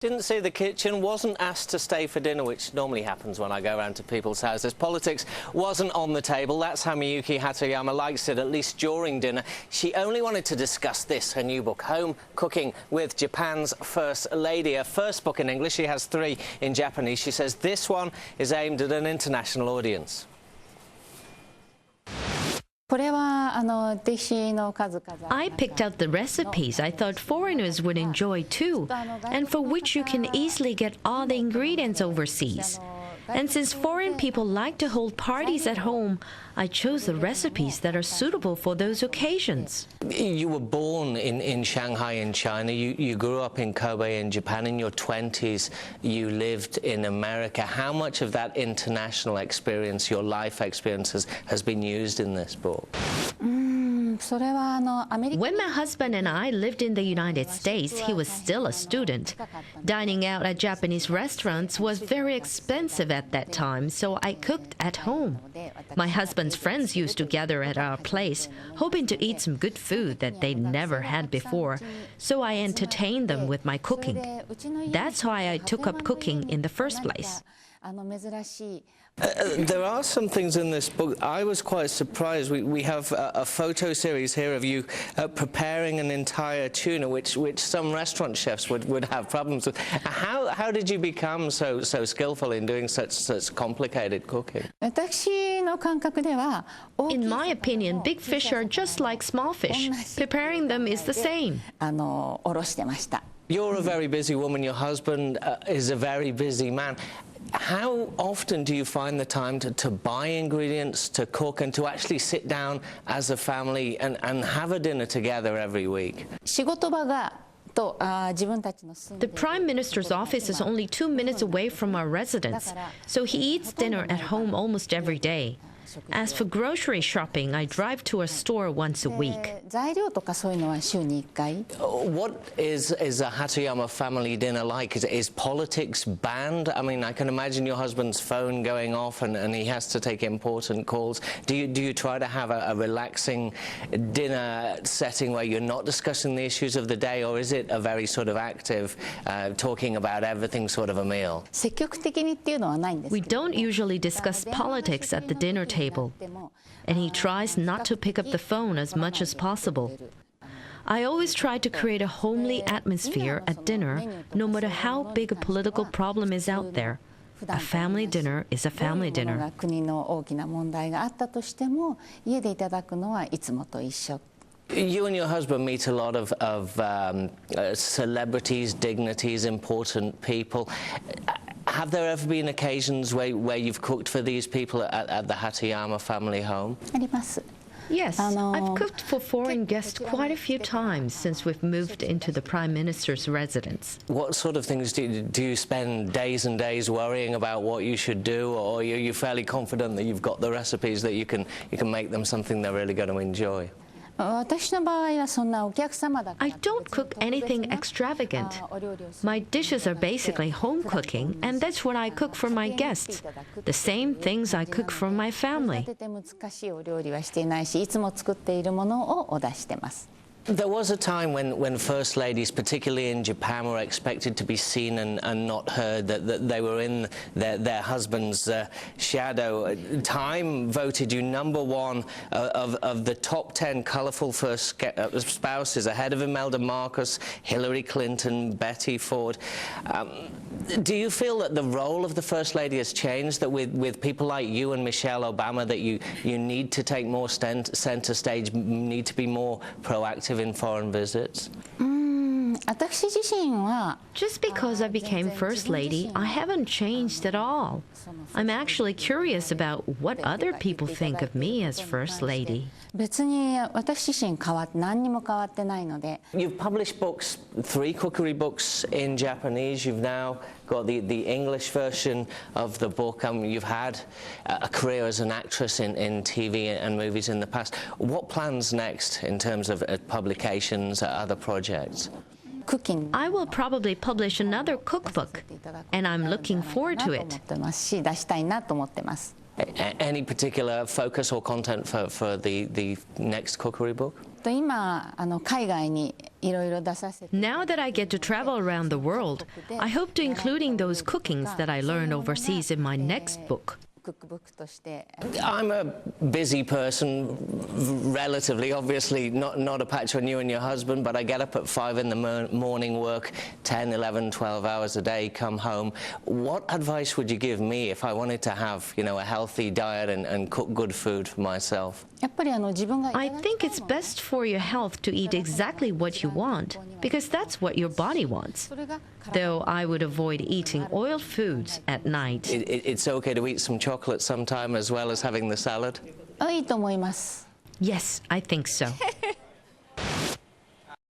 Didn't see the kitchen, wasn't asked to stay for dinner, which normally happens when I go around to people's houses. Politics wasn't on the table. That's how Miyuki Hatoyama likes it, at least during dinner. She only wanted to discuss this, her new book, Home Cooking with Japan's First Lady. Her first book in English, she has 3 in Japanese. She says this one is aimed at an international audience. I picked out the recipes I thought foreigners would enjoy too, and for which you can easily get all the ingredients overseas. And since foreign people like to hold parties at home, I chose the recipes that are suitable for those occasions. You were born in Shanghai in China. You grew up in Kobe in Japan. In your 20s, you lived in America. How much of that international experience, your life experiences, has been used in this book? When my husband and I lived in the United States, he was still a student. Dining out at Japanese restaurants was very expensive at that time, so I cooked at home. My husband's friends used to gather at our place, hoping to eat some good food that they'd never had before, so I entertained them with my cooking. That's why I took up cooking in the first place. There are some things in this book. I was quite surprised. We have a photo series here of you preparing an entire tuna, which some restaurant chefs would have problems with. How did you become so skillful in doing such complicated cooking? In my opinion, big fish are just like small fish. Preparing them is the same. You're a very busy woman. Your husband is a very busy man. How often do you find the time to buy ingredients, to cook, and to actually sit down as a family and have a dinner together every week? The Prime Minister's office is only 2 minutes away from our residence, so he eats dinner at home almost every day. As for grocery shopping, I drive to a store once a week. What is a Hatoyama family dinner like? Is politics banned? I mean, I can imagine your husband's phone going off and he has to take important calls. Do you try to have a relaxing dinner setting where you're not discussing the issues of the day, or is it a very sort of active, talking about everything sort of a meal? We don't usually discuss politics at the dinner table, and he tries not to pick up the phone as much as possible. I always try to create a homely atmosphere at dinner, no matter how big a political problem is out there. A family dinner is a family dinner. You and your husband meet a lot of celebrities, dignitaries, important people. Have there ever been occasions where you've cooked for these people at the Hatoyama family home? Yes, I've cooked for foreign guests quite a few times since we've moved into the Prime Minister's residence. What sort of things do you spend days and days worrying about what you should do, or are you fairly confident that you've got the recipes that you can make them something they're really going to enjoy? I don't cook anything extravagant. My dishes are basically home cooking, and that's what I cook for my guests. The same things I cook for my family. There was a time when First Ladies, particularly in Japan, were expected to be seen and not heard, that they were in their husband's shadow. Time voted you #1 of the top 10 colourful first spouses, ahead of Imelda Marcos, Hillary Clinton, Betty Ford. Do you feel that the role of the First Lady has changed, that with people like you and Michelle Obama, that you need to take more centre stage, need to be more proactive in foreign visits? Just because I became First Lady, I haven't changed at all. I'm actually curious about what other people think of me as First Lady. You've published books, 3 cookery books in Japanese. You've now got the English version of the book. You've had a career as an actress in TV and movies in the past. What plans next in terms of publications, other projects? I will probably publish another cookbook, and I'm looking forward to it. Any particular focus or content for the next cookery book? Now that I get to travel around the world, I hope to including those cookings that I learned overseas in my next book. I'm a busy person, relatively, obviously not a patch on you and your husband, but I get up at 5 in the morning, work 10, 11, 12 hours a day, come home. What advice would you give me if I wanted to have, a healthy diet and cook good food for myself? I think it's best for your health to eat exactly what you want, because that's what your body wants. Though I would avoid eating oiled foods at night. It's okay to eat some chocolate sometime as well as having the salad? Yes, I think so.